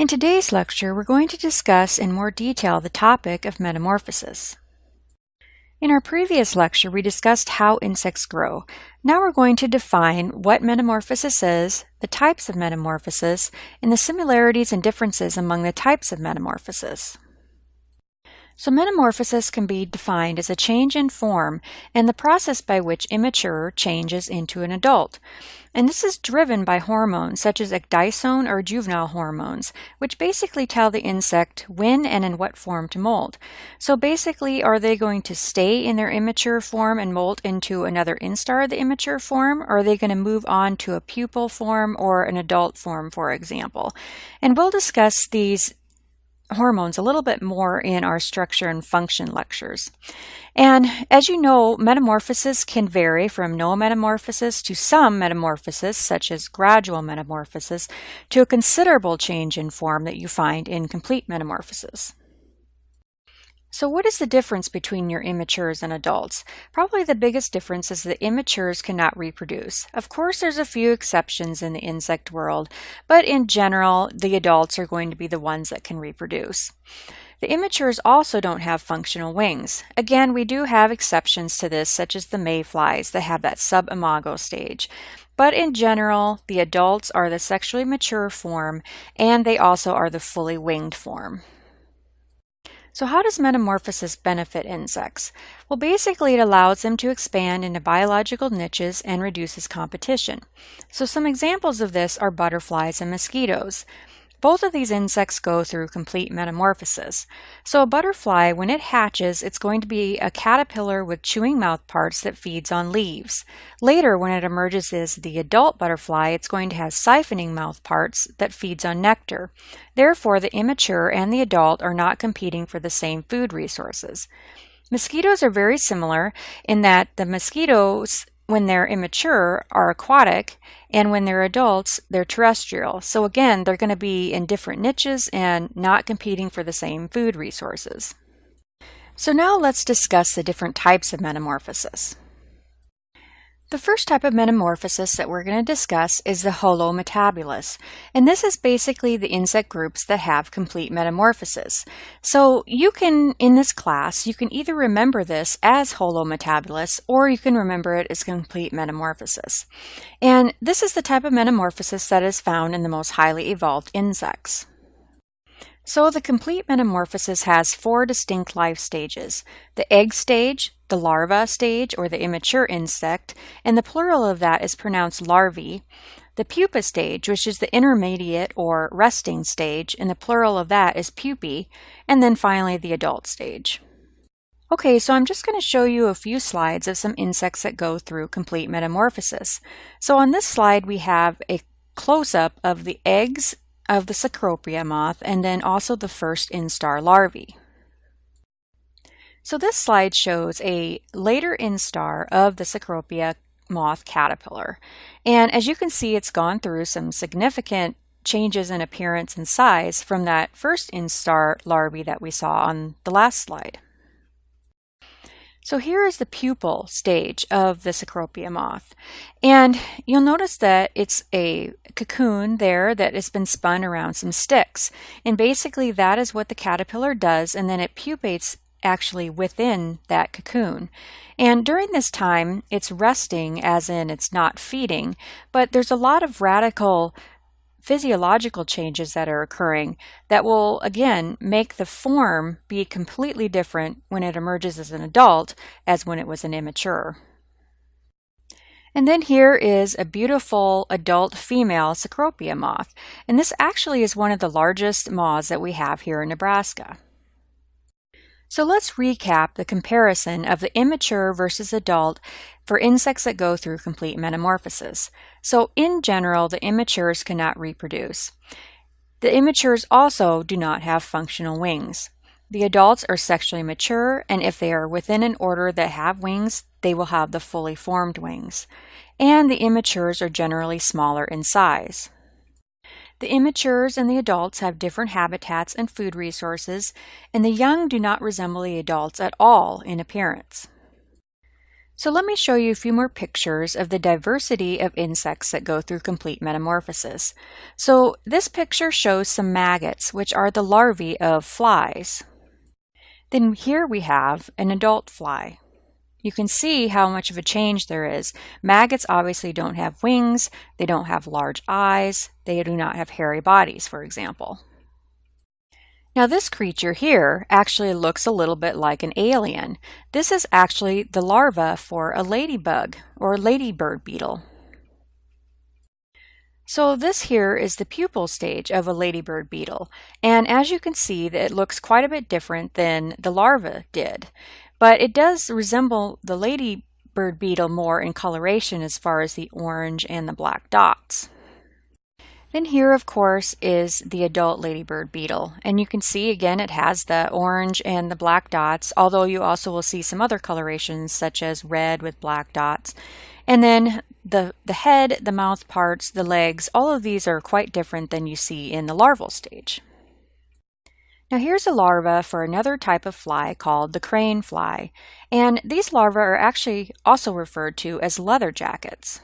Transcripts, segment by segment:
In today's lecture, we're going to discuss in more detail the topic of metamorphosis. In our previous lecture, we discussed how insects grow. Now we're going to define what metamorphosis is, the types of metamorphosis, and the similarities and differences among the types of metamorphosis. So metamorphosis can be defined as a change in form and the process by which immature changes into an adult. And this is driven by hormones such as ecdysone or juvenile hormones, which basically tell the insect when and in what form to molt. So basically, are they going to stay in their immature form and molt into another instar of the immature form, or are they going to move on to a pupal form or an adult form, for example? And we'll discuss these hormones a little bit more in our structure and function lectures. And as you know, metamorphosis can vary from no metamorphosis to some metamorphosis, such as gradual metamorphosis, to a considerable change in form that you find in complete metamorphosis. So what is the difference between your immatures and adults? Probably the biggest difference is that immatures cannot reproduce. Of course, there's a few exceptions in the insect world, but in general, the adults are going to be the ones that can reproduce. The immatures also don't have functional wings. Again, we do have exceptions to this, such as the mayflies that have that subimago stage. But in general, the adults are the sexually mature form, and they also are the fully winged form. So how does metamorphosis benefit insects? Well, basically it allows them to expand into biological niches and reduces competition. So some examples of this are butterflies and mosquitoes. Both of these insects go through complete metamorphosis. So a butterfly, when it hatches, it's going to be a caterpillar with chewing mouthparts that feeds on leaves. Later, when it emerges as the adult butterfly, it's going to have siphoning mouthparts that feeds on nectar. Therefore, the immature and the adult are not competing for the same food resources. Mosquitoes are very similar in that the mosquitoes, when they're immature, are aquatic, and when they're adults, they're terrestrial. So again, they're going to be in different niches and not competing for the same food resources. So now let's discuss the different types of metamorphosis. The first type of metamorphosis that we're going to discuss is the holometabolous, and this is basically the insect groups that have complete metamorphosis. So you can, in this class, you can either remember this as holometabolous or you can remember it as complete metamorphosis. And this is the type of metamorphosis that is found in the most highly evolved insects. So the complete metamorphosis has 4 distinct life stages: the egg stage, the larva stage, or the immature insect, and the plural of that is pronounced larvae; the pupa stage, which is the intermediate or resting stage, and the plural of that is pupae; and then finally the adult stage. Okay, so I'm just going to show you a few slides of some insects that go through complete metamorphosis. So on this slide we have a close-up of the eggs of the Cecropia moth and then also the first instar larvae. So this slide shows a later instar of the Cecropia moth caterpillar. And as you can see, it's gone through some significant changes in appearance and size from that first instar larvae that we saw on the last slide. So here is the pupal stage of the Cecropia moth. And you'll notice that it's a cocoon there that has been spun around some sticks. And basically that is what the caterpillar does, and then it pupates actually within that cocoon. And during this time, it's resting, as in it's not feeding, but there's a lot of radical physiological changes that are occurring that will, again, make the form be completely different when it emerges as an adult as when it was an immature. And then here is a beautiful adult female Cecropia moth, and this actually is one of the largest moths that we have here in Nebraska. So let's recap the comparison of the immature versus adult for insects that go through complete metamorphosis. So in general, the immatures cannot reproduce. The immatures also do not have functional wings. The adults are sexually mature, and if they are within an order that have wings, they will have the fully formed wings. And the immatures are generally smaller in size. The immatures and the adults have different habitats and food resources, and the young do not resemble the adults at all in appearance. So let me show you a few more pictures of the diversity of insects that go through complete metamorphosis. So this picture shows some maggots, which are the larvae of flies. Then here we have an adult fly. You can see how much of a change there is. Maggots obviously don't have wings, they don't have large eyes, they do not have hairy bodies, for example. Now this creature here actually looks a little bit like an alien. This is actually the larva for a ladybug or ladybird beetle. So this here is the pupal stage of a ladybird beetle, and as you can see, it looks quite a bit different than the larva did. But it does resemble the ladybird beetle more in coloration as far as the orange and the black dots. Then here, of course, is the adult ladybird beetle, and you can see again it has the orange and the black dots, although you also will see some other colorations such as red with black dots. And then the head, the mouth parts, the legs, all of these are quite different than you see in the larval stage. Now here's a larva for another type of fly called the crane fly, and these larvae are actually also referred to as leather jackets.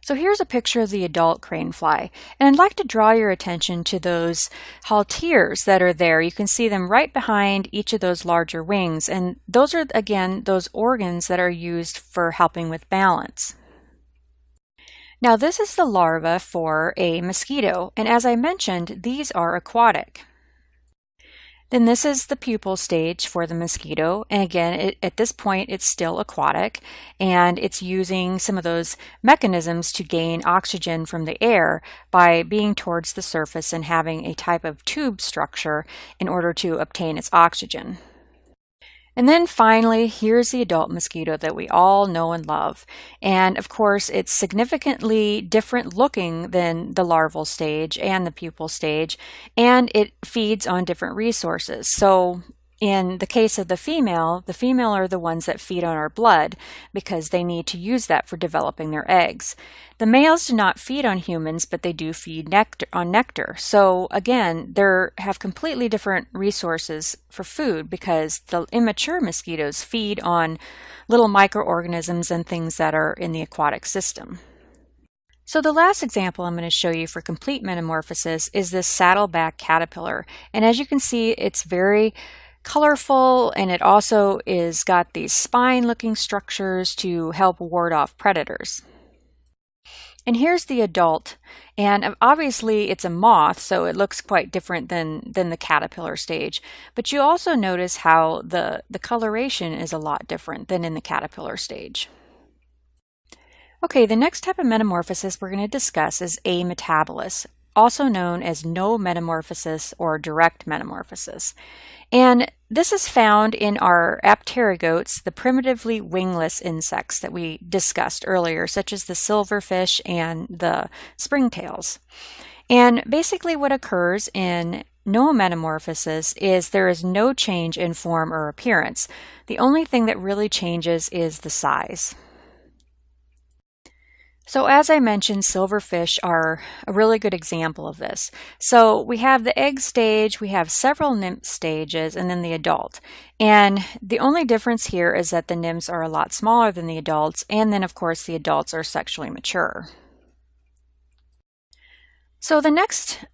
So here's a picture of the adult crane fly, and I'd like to draw your attention to those halteres that are there. You can see them right behind each of those larger wings, and those are, again, those organs that are used for helping with balance. Now this is the larva for a mosquito, and as I mentioned, these are aquatic. Then this is the pupal stage for the mosquito, and again, at this point it's still aquatic, and it's using some of those mechanisms to gain oxygen from the air by being towards the surface and having a type of tube structure in order to obtain its oxygen. And then finally, here's the adult mosquito that we all know and love. And of course, it's significantly different looking than the larval stage and the pupal stage, and it feeds on different resources. So in the case of the female are the ones that feed on our blood because they need to use that for developing their eggs. The males do not feed on humans, but they do feed on nectar. So again, they have completely different resources for food because the immature mosquitoes feed on little microorganisms and things that are in the aquatic system. So the last example I'm going to show you for complete metamorphosis is this saddleback caterpillar. And as you can see, it's very colorful, and it also is got these spine-looking structures to help ward off predators. And here's the adult, and obviously it's a moth, so it looks quite different than the caterpillar stage. But you also notice how the coloration is a lot different than in the caterpillar stage. Okay, the next type of metamorphosis we're going to discuss is ametabolous, also known as no metamorphosis or direct metamorphosis. And this is found in our apterygotes, the primitively wingless insects that we discussed earlier, such as the silverfish and the springtails. And basically what occurs in no metamorphosis is there is no change in form or appearance. The only thing that really changes is the size. So as I mentioned, silverfish are a really good example of this. So we have the egg stage, we have several nymph stages, and then the adult. And the only difference here is that the nymphs are a lot smaller than the adults, and then of course the adults are sexually mature. So the next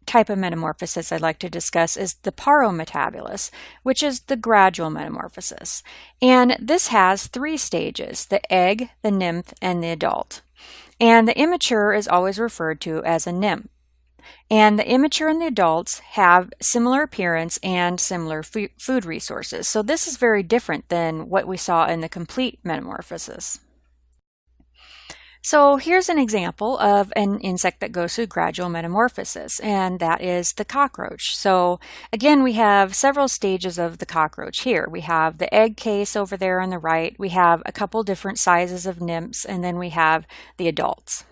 type of metamorphosis I'd like to discuss is the parometabolous, which is the gradual metamorphosis. And this has 3 stages: the egg, the nymph, and the adult. And the immature is always referred to as a nymph. And the immature and the adults have similar appearance and similar food resources. So this is very different than what we saw in the complete metamorphosis. So here's an example of an insect that goes through gradual metamorphosis, and that is the cockroach. So again, we have several stages of the cockroach here. We have the egg case over there on the right, we have a couple different sizes of nymphs, and then we have the adults.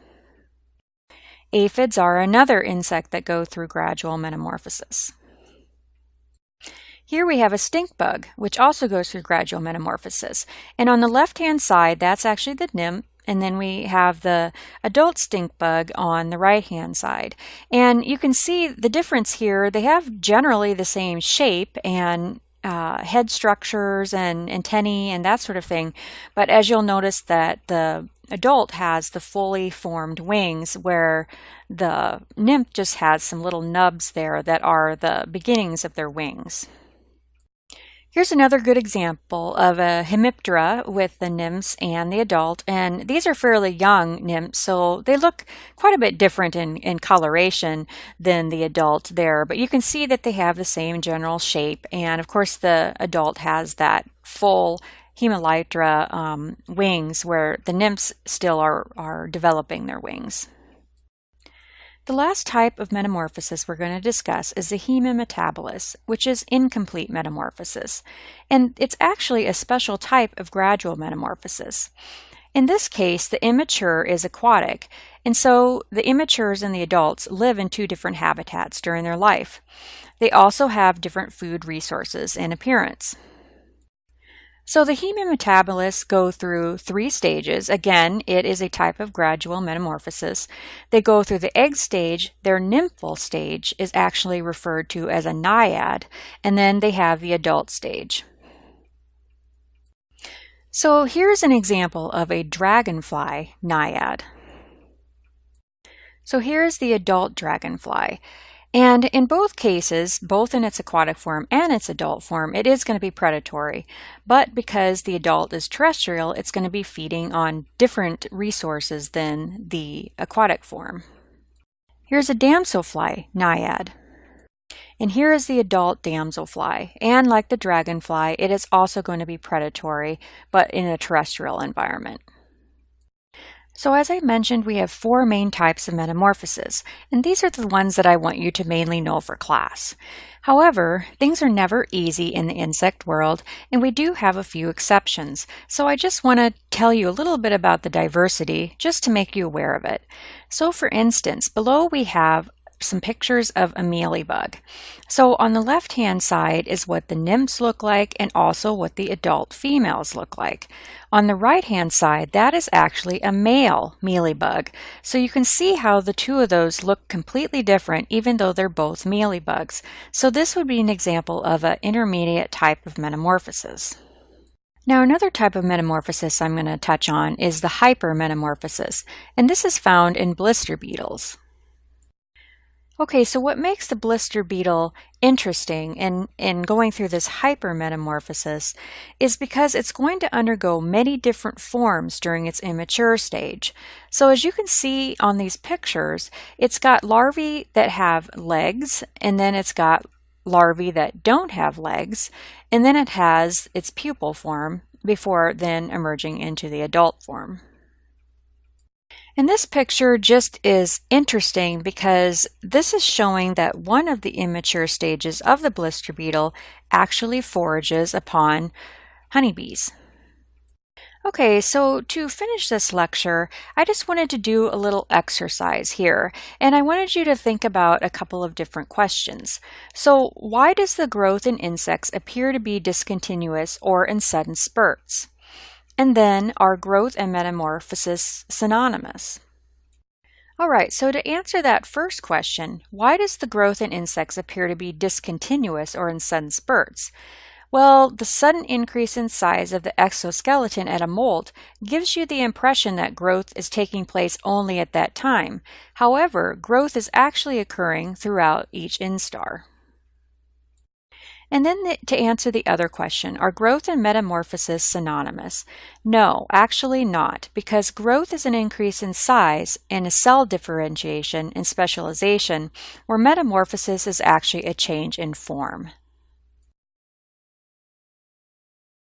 Aphids are another insect that go through gradual metamorphosis. Here we have a stink bug, which also goes through gradual metamorphosis. And on the left-hand side, that's actually the nymph. And then we have the adult stink bug on the right-hand side. And you can see the difference here. They have generally the same shape, and head structures and antennae and that sort of thing. But as you'll notice that the adult has the fully formed wings, where the nymph just has some little nubs there that are the beginnings of their wings. Here's another good example of a hemiptera with the nymphs and the adult, and these are fairly young nymphs, so they look quite a bit different in coloration than the adult there, but you can see that they have the same general shape, and of course the adult has that full hemelytra wings, where the nymphs still are developing their wings. The last type of metamorphosis we're going to discuss is the hemimetabolous, which is incomplete metamorphosis, and it's actually a special type of gradual metamorphosis. In this case, the immature is aquatic, and so the immatures and the adults live in two different habitats during their life. They also have different food resources and appearance. So the hemimetabolous go through 3 stages. Again, it is a type of gradual metamorphosis. They go through the egg stage. Their nymphal stage is actually referred to as a naiad, and then they have the adult stage. So here's an example of a dragonfly naiad. So here's the adult dragonfly. And in both cases, both in its aquatic form and its adult form, it is going to be predatory. But because the adult is terrestrial, it's going to be feeding on different resources than the aquatic form. Here's a damselfly naiad. And here is the adult damselfly. And like the dragonfly, it is also going to be predatory, but in a terrestrial environment. So as I mentioned, we have 4 main types of metamorphosis, and these are the ones that I want you to mainly know for class. However, things are never easy in the insect world, and we do have a few exceptions. So I just want to tell you a little bit about the diversity, just to make you aware of it. So for instance, below we have some pictures of a mealybug. So on the left-hand side is what the nymphs look like and also what the adult females look like. On the right-hand side, that is actually a male mealybug. So you can see how the two of those look completely different even though they're both mealybugs. So this would be an example of an intermediate type of metamorphosis. Now another type of metamorphosis I'm going to touch on is the hypermetamorphosis, and this is found in blister beetles. Okay, so what makes the blister beetle interesting in going through this hypermetamorphosis is because it's going to undergo many different forms during its immature stage. So as you can see on these pictures, it's got larvae that have legs, and then it's got larvae that don't have legs, and then it has its pupal form before then emerging into the adult form. And this picture just is interesting because this is showing that one of the immature stages of the blister beetle actually forages upon honeybees. Okay, so to finish this lecture, I just wanted to do a little exercise here, and I wanted you to think about a couple of different questions. So why does the growth in insects appear to be discontinuous or in sudden spurts? And then, are growth and metamorphosis synonymous? All right, so to answer that first question, why does the growth in insects appear to be discontinuous or in sudden spurts? Well, the sudden increase in size of the exoskeleton at a molt gives you the impression that growth is taking place only at that time. However, growth is actually occurring throughout each instar. And then to answer the other question, are growth and metamorphosis synonymous? No, actually not, because growth is an increase in size and a cell differentiation and specialization, where metamorphosis is actually a change in form.